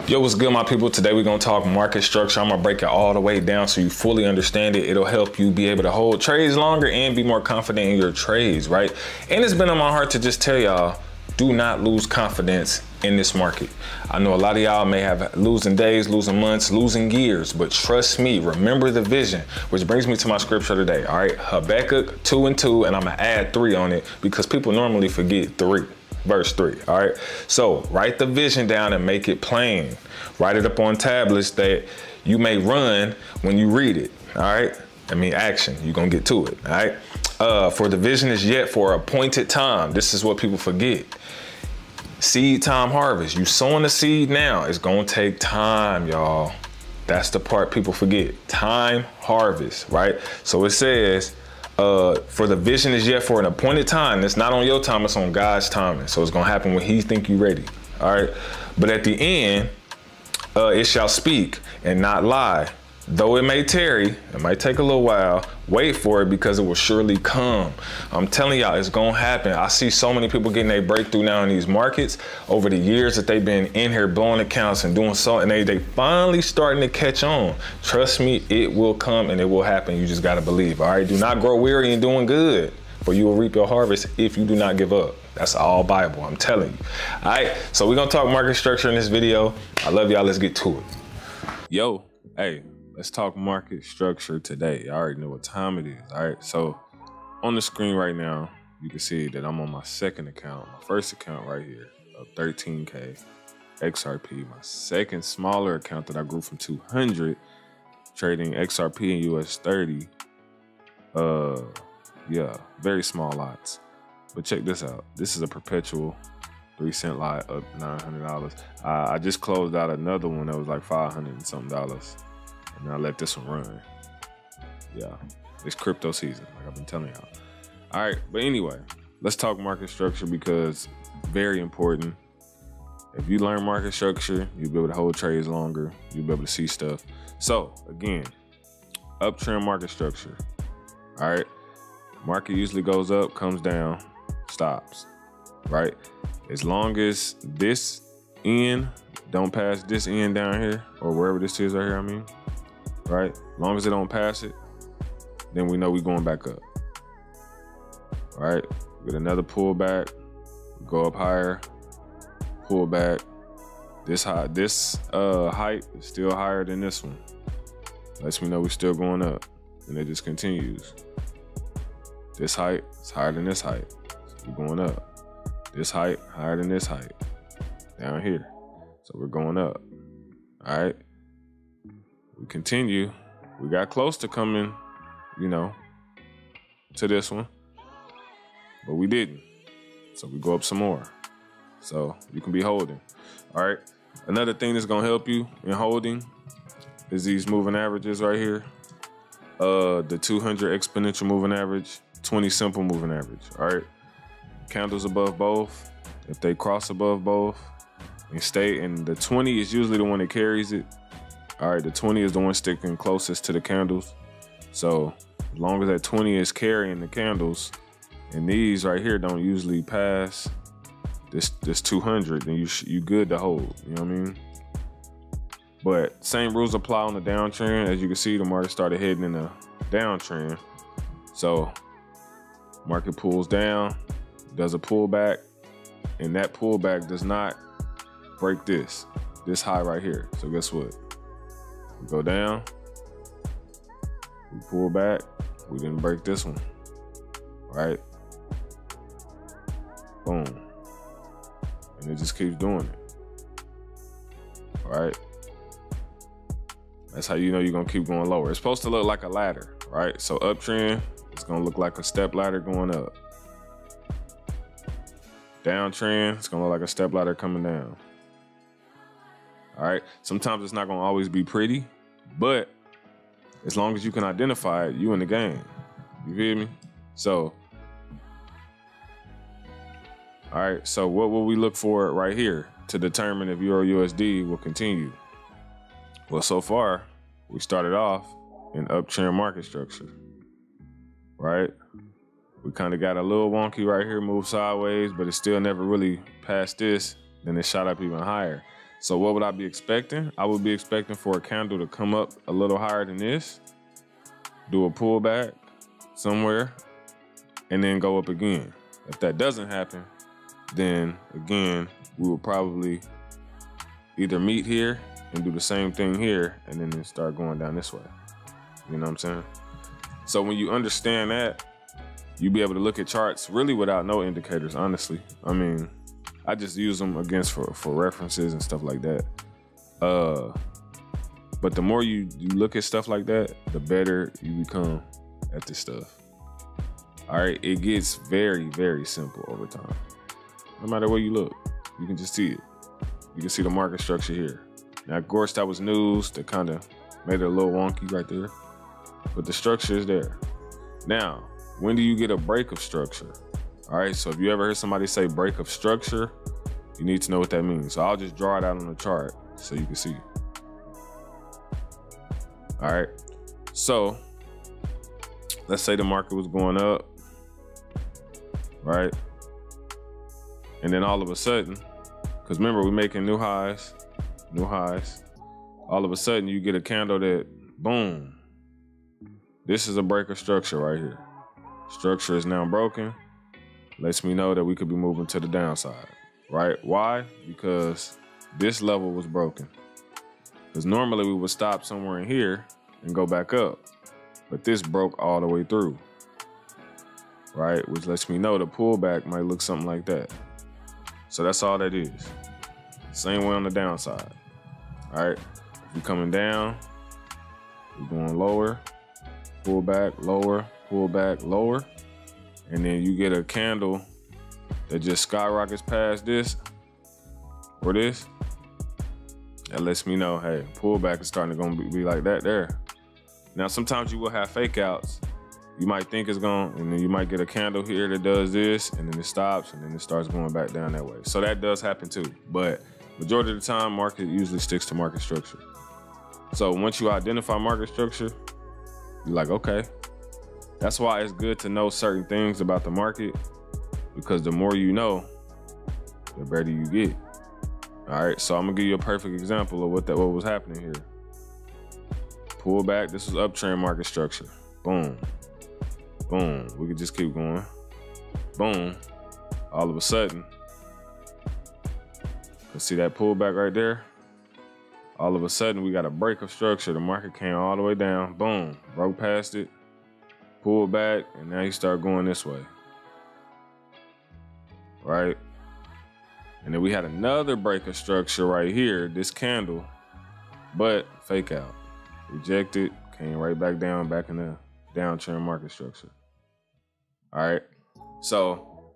Yo, what's good, my people? Today we're gonna talk market structure. I'm gonna break it all the way down so you fully understand it. It'll help you be able to hold trades longer and be more confident in your trades, right? And it's been on my heart to just tell y'all, do not lose confidence in this market. I know a lot of y'all may have losing days, losing months, losing years, but trust me, remember the vision, which brings me to my scripture today, all right? Habakkuk 2:2, and I'm gonna add 3 on it because people normally forget 3. Verse 3, all right? So write the vision down and make it plain. Write it up on tablets that you may run when you read it, all right? I mean, action, you're gonna get to it, all right? For the vision is yet for appointed time. This is what people forget. Seed time harvest. You sowing the seed now. It's gonna take time, y'all. That's the part people forget. Time harvest, right? So it says, for the vision is yet for an appointed time. It's not on your time, it's on God's timing. So it's gonna happen when he think you ready, all right? But at the end, it shall speak and not lie. Though it may tarry, it might take a little while, wait for it because it will surely come. I'm telling y'all, it's gonna happen. I see so many people getting a breakthrough now in these markets over the years that they've been in here blowing accounts and doing so, and they finally starting to catch on. Trust me, it will come and it will happen. You just gotta believe, all right? Do not grow weary in doing good, for you will reap your harvest if you do not give up. That's all Bible, I'm telling you. All right, so we're gonna talk market structure in this video. I love y'all, let's get to it. Yo, hey. Let's talk market structure today. I already know what time it is, all right? So on the screen right now, you can see that I'm on my second account, my first account right here of 13K XRP, my second smaller account that I grew from 200, trading XRP and US 30. Yeah, very small lots. But check this out. This is a perpetual 3-cent lot up $900. I just closed out another one that was like $500 and something. And I let this one run. Yeah, it's crypto season, like I've been telling y'all. All right, but anyway, let's talk market structure because very important. If you learn market structure, you'll be able to hold trades longer. You'll be able to see stuff. So again, uptrend market structure. All right, market usually goes up, comes down, stops, right? As long as this end don't pass this end down here, or wherever this is right here, I mean, right? As long as it don't pass it, then we know we're going back up. All right, get another pullback, go up higher, pull back. This height is still higher than this one. Lets me know we're still going up, and it just continues. This height is higher than this height. So we're going up. This height higher than this height. Down here. So we're going up. All right. We continue. We got close to coming, you know, to this one, but we didn't. So we go up some more. So you can be holding. All right. Another thing that's gonna help you in holding is these moving averages right here. The 200 exponential moving average, 20 simple moving average. All right. Candles above both. If they cross above both and stay, and the 20 is usually the one that carries it. All right, the 20 is the one sticking closest to the candles. So as long as that 20 is carrying the candles, and these right here don't usually pass this 200, then you good to hold. You know what I mean? But same rules apply on the downtrend. As you can see, the market started heading in a downtrend. So market pulls down, does a pullback, and that pullback does not break this high right here. So guess what? We go down, we pull back, we didn't break this one, right? Boom. And it just keeps doing it, all right? That's how you know you're gonna keep going lower. It's supposed to look like a ladder, right? So uptrend, it's gonna look like a step ladder going up. Downtrend, it's gonna look like a step ladder coming down. All right, sometimes it's not gonna always be pretty, but as long as you can identify it, you in the game. You feel me? So, all right, so what will we look for right here to determine if Euro USD will continue? Well, so far, we started off in uptrend market structure, right? We kind of got a little wonky right here, moved sideways, but it still never really passed this. Then it shot up even higher. So what would I be expecting? I would be expecting for a candle to come up a little higher than this, do a pullback somewhere, and then go up again. If that doesn't happen, then again, we will probably either meet here and do the same thing here, and then start going down this way. You know what I'm saying? So when you understand that, you'll be able to look at charts really without no indicators, honestly. I mean, I just use them against for references and stuff like that. But the more you look at stuff like that, the better you become at this stuff. All right, it gets very, very simple over time. No matter where you look, you can just see it. You can see the market structure here. Now, of course, that was news that kind of made it a little wonky right there, but the structure is there. Now, when do you get a break of structure? All right, so if you ever heard somebody say break of structure, you need to know what that means. So I'll just draw it out on the chart so you can see. All right, so let's say the market was going up, right? And then all of a sudden, because remember, we're making new highs. All of a sudden, you get a candle that, boom, this is a break of structure right here. Structure is now broken. Lets me know that we could be moving to the downside, right? Why? Because this level was broken. Because normally we would stop somewhere in here and go back up. But this broke all the way through, right? Which lets me know the pullback might look something like that. So that's all that is. Same way on the downside, all right? If you're coming down, we're going lower, pull back, lower, pull back, lower. And then you get a candle that just skyrockets past this or this. That lets me know, hey, pullback is starting to be like that there. Now, sometimes you will have fake outs. You might think it's going, and then you might get a candle here that does this, and then it stops, and then it starts going back down that way. So that does happen too. But majority of the time, market usually sticks to market structure. So once you identify market structure, you're like, okay. That's why it's good to know certain things about the market, because the more you know, the better you get. All right, so I'm gonna give you a perfect example of what was happening here. Pull back, this was uptrend market structure. Boom, boom, we could just keep going. Boom, all of a sudden, you see that pullback right there? All of a sudden, we got a break of structure. The market came all the way down, boom, broke past it, pulled back, and now you start going this way, right? And then we had another break of structure right here, this candle, but fake out. Rejected, came right back down, back in the downtrend market structure. All right, so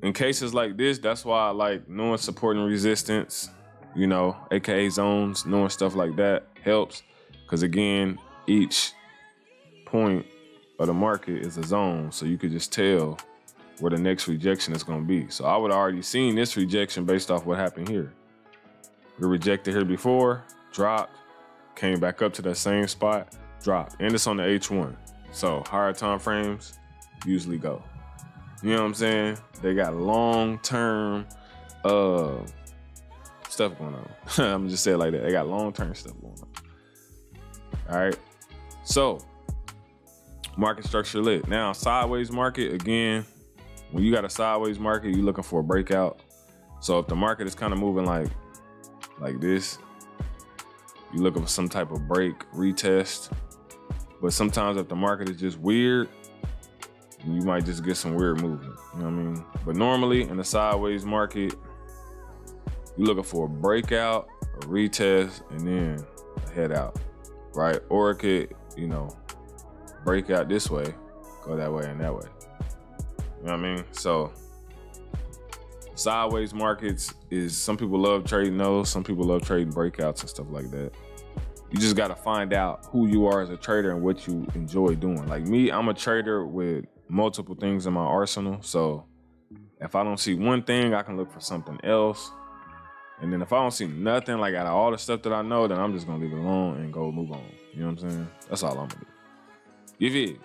in cases like this, that's why I like knowing support and resistance, you know, AKA zones, knowing stuff like that helps. Because again, each point of the market is a zone, so you could just tell where the next rejection is going to be. So I would have already seen this rejection based off what happened here. We rejected here before, dropped, came back up to that same spot, dropped, and it's on the H1. So higher time frames usually go. You know what I'm saying? They got long-term stuff going on. I'm just saying it like that. They got long-term stuff going on. All right. So market structure lit. Now, sideways market, again, when you got a sideways market, you're looking for a breakout. So if the market is kind of moving like this, you're looking for some type of break, retest. But sometimes if the market is just weird, you might just get some weird movement. You know what I mean? But normally in the sideways market, you're looking for a breakout, a retest, and then a head out, right? Or it could, you know, break out this way, go that way and that way. You know what I mean? So sideways markets is, some people love trading those, some people love trading breakouts and stuff like that. You just got to find out who you are as a trader and what you enjoy doing. Like me, I'm a trader with multiple things in my arsenal. So if I don't see one thing, I can look for something else. And then if I don't see nothing, like out of all the stuff that I know, then I'm just going to leave it alone and go move on. You know what I'm saying? That's all I'm going to do. You feel?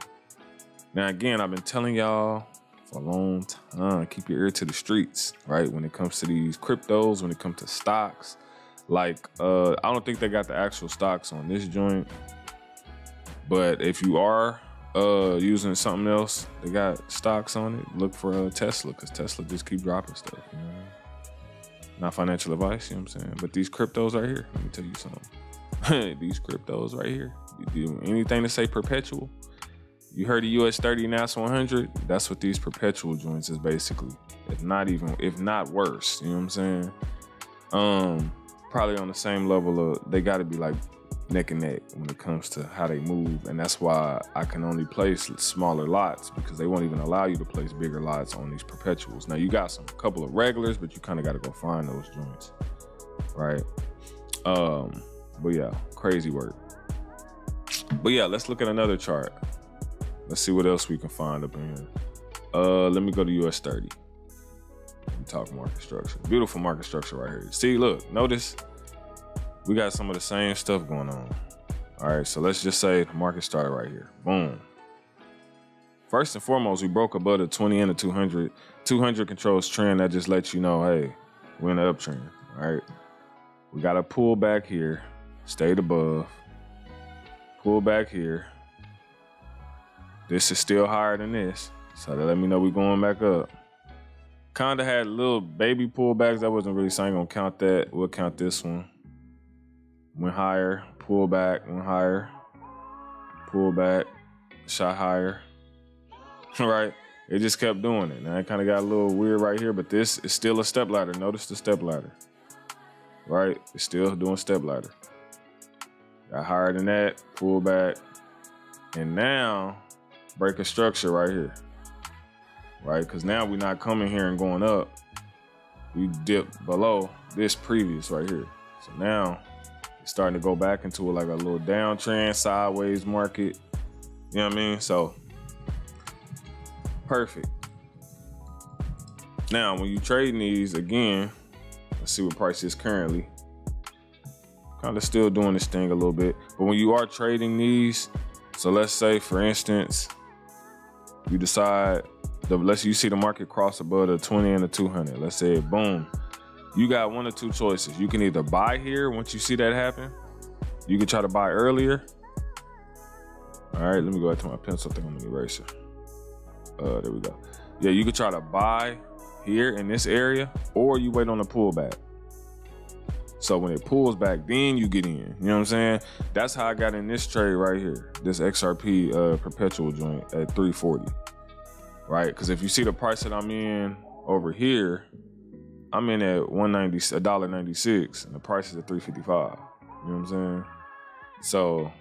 Now, again, I've been telling y'all for a long time, keep your ear to the streets, right? When it comes to these cryptos, when it comes to stocks, Like, I don't think they got the actual stocks on this joint, but if you are using something else, they got stocks on it. Look for Tesla, because Tesla just keep dropping stuff. You know? Not financial advice, you know what I'm saying? But these cryptos right here, let me tell you something. These cryptos right here, you do anything to say perpetual. You heard the US 30 NAS 100? That's what these perpetual joints is basically. If not worse, you know what I'm saying? Probably on the same level of, they gotta be like neck and neck when it comes to how they move. And that's why I can only place smaller lots, because they won't even allow you to place bigger lots on these perpetuals. Now you got a couple of regulars, but you kind of got to go find those joints, right? But yeah, crazy work. But yeah, let's look at another chart. Let's see what else we can find up in here. Let me go to US 30. Let me talk market structure. Beautiful market structure right here. See, look, notice we got some of the same stuff going on. All right, so let's just say the market started right here. Boom. First and foremost, we broke above the 20 and the 200. 200 controls trend. That just lets you know, hey, we're in the uptrend. All right. We got to pull back here, stayed above, pull back here. This is still higher than this, so that let me know we're going back up. Kind of had little baby pullbacks. That wasn't really saying gonna count that. We'll count this one. Went higher, pull back, went higher, pull back, shot higher. Right? It just kept doing it. Now it kind of got a little weird right here, but this is still a step ladder. Notice the step ladder. Right? It's still doing step ladder. Got higher than that, pull back, and now break a structure right here. Right? Because now we're not coming here and going up. We dipped below this previous right here. So now it's starting to go back into like a little downtrend, sideways market. You know what I mean? So perfect. Now, when you trading these, again, let's see what price is currently. Kind of still doing this thing a little bit. But when you are trading these, so let's say, for instance, you decide, you see the market cross above the 20 and the 200. Let's say, boom. You got one or two choices. You can either buy here once you see that happen. You can try to buy earlier. All right, let me go back to my pencil thing on the eraser. There we go. Yeah, you could try to buy here in this area, or you wait on the pullback. So when it pulls back, then you get in. You know what I'm saying? That's how I got in this trade right here, this XRP perpetual joint at 340. Right? Because if you see the price that I'm in over here, I'm in at $1.96, and the price is at 355. You know what I'm saying? So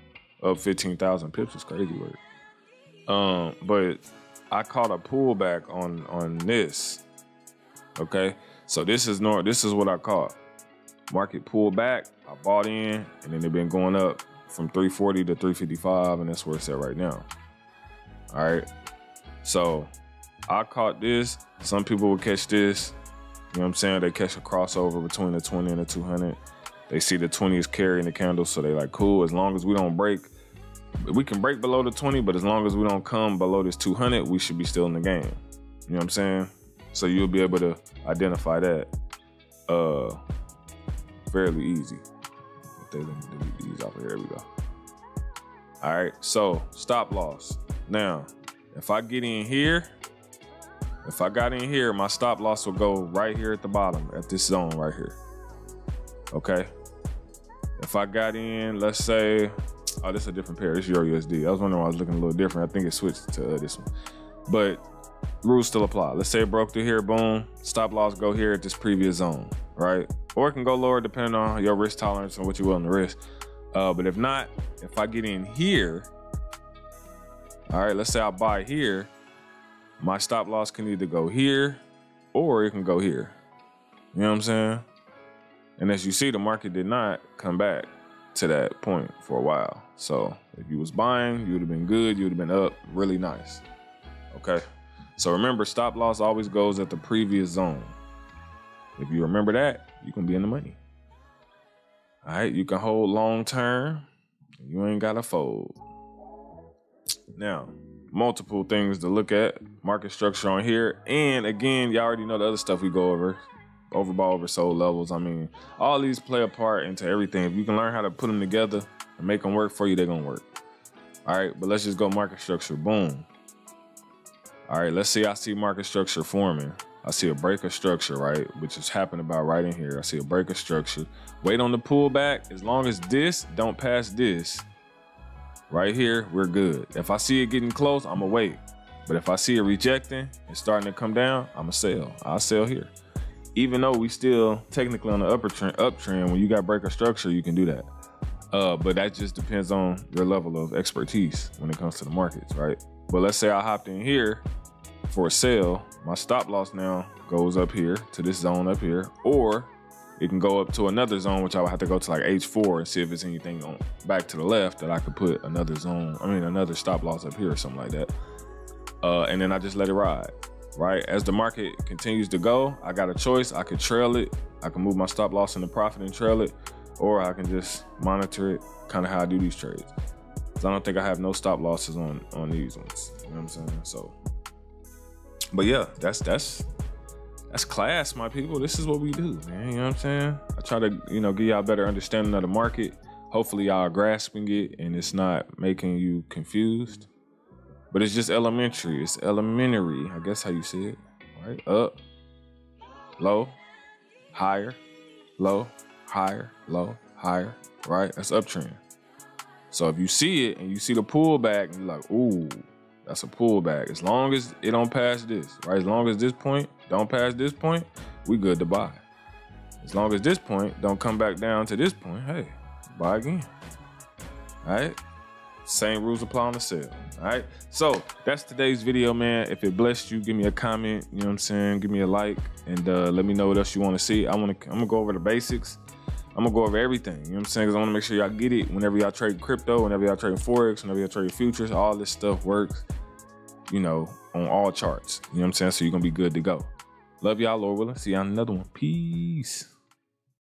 up 15,000 pips is crazy work. But I caught a pullback on this. Okay, so this is what I caught. Market pulled back, I bought in, and then they've been going up from 340 to 355, and that's where it's at right now. All right, so I caught this. Some people will catch this. You know what I'm saying? They catch a crossover between the 20 and the 200. They see the 20 is carrying the candle, so they like, cool, as long as we don't break, we can break below the 20, but as long as we don't come below this 200, we should be still in the game. You know what I'm saying? So you'll be able to identify that fairly easy. Let me delete these off of here. Here we go. All right, so stop loss. Now, if I get in here, if I got in here, my stop loss will go right here at the bottom, at this zone right here. Okay. If I got in, let's say, oh, this is a different pair. This is Euro USD. I was wondering why I was looking a little different. I think it switched to this one. But rules still apply. Let's say it broke through here, boom. Stop loss go here at this previous zone, right? Or it can go lower depending on your risk tolerance and what you're willing to risk. But if not, if I get in here, all right, let's say I buy here, my stop loss can either go here or it can go here. You know what I'm saying? And as you see, the market did not come back to that point for a while. So if you was buying, you would have been good. You would have been up really nice. Okay. So remember, stop loss always goes at the previous zone. If you remember that, you can be in the money. All right. You can hold long term. You ain't got to fold. Now, multiple things to look at. Market structure on here. And again, y'all already know the other stuff we go over. overbought, oversold levels. I mean, all these play a part into everything. If you can learn how to put them together and make them work for you, they're gonna work. All right, but let's just go market structure. Boom. All right, let's see. I see market structure forming. I see a break of structure, right? Which is happening about right in here. I see a break of structure. Wait on the pullback. As long as this don't pass this, right here, we're good. If I see it getting close, I'm gonna wait. But if I see it rejecting and starting to come down, I'm gonna sell. I'll sell here. Even though we still technically on the uptrend, when you got break of structure, you can do that. But that just depends on your level of expertise when it comes to the markets, right? But let's say I hopped in here for a sale. My stop loss now goes up here to this zone up here, or it can go up to another zone, which I would have to go to like H4 and see if it's anything on back to the left that I could put another zone, another stop loss up here or something like that. And then I just let it ride, right? As the market continues to go, I got a choice. I could trail it. I can move my stop loss into profit and trail it, or I can just monitor it, kind of how I do these trades. So I don't think I have no stop losses on these ones. You know what I'm saying? So, but yeah, that's class, my people. This is what we do, man. You know what I'm saying? I try to, give y'all a better understanding of the market. Hopefully y'all are grasping it and it's not making you confused. But it's just elementary. It's elementary. I guess how you see it, right? Up, low, higher, low, higher, low, higher, right? That's uptrend. So if you see it and you see the pullback and you're like, ooh, that's a pullback. As long as it don't pass this, right? As long as this point don't pass this point, we good to buy. As long as this point don't come back down to this point, hey, buy again, all right? Same rules apply on the sale. All right. So that's today's video, man. If it blessed you, give me a comment. You know what I'm saying? Give me a like and let me know what else you want to see. I'm gonna go over the basics. I'm gonna go over everything. You know what I'm saying? Because I want to make sure y'all get it. Whenever y'all trade crypto, whenever y'all trade Forex, whenever y'all trade futures, all this stuff works, on all charts. You know what I'm saying? So you're gonna be good to go. Love y'all, Lord willing. See y'all on another one. Peace.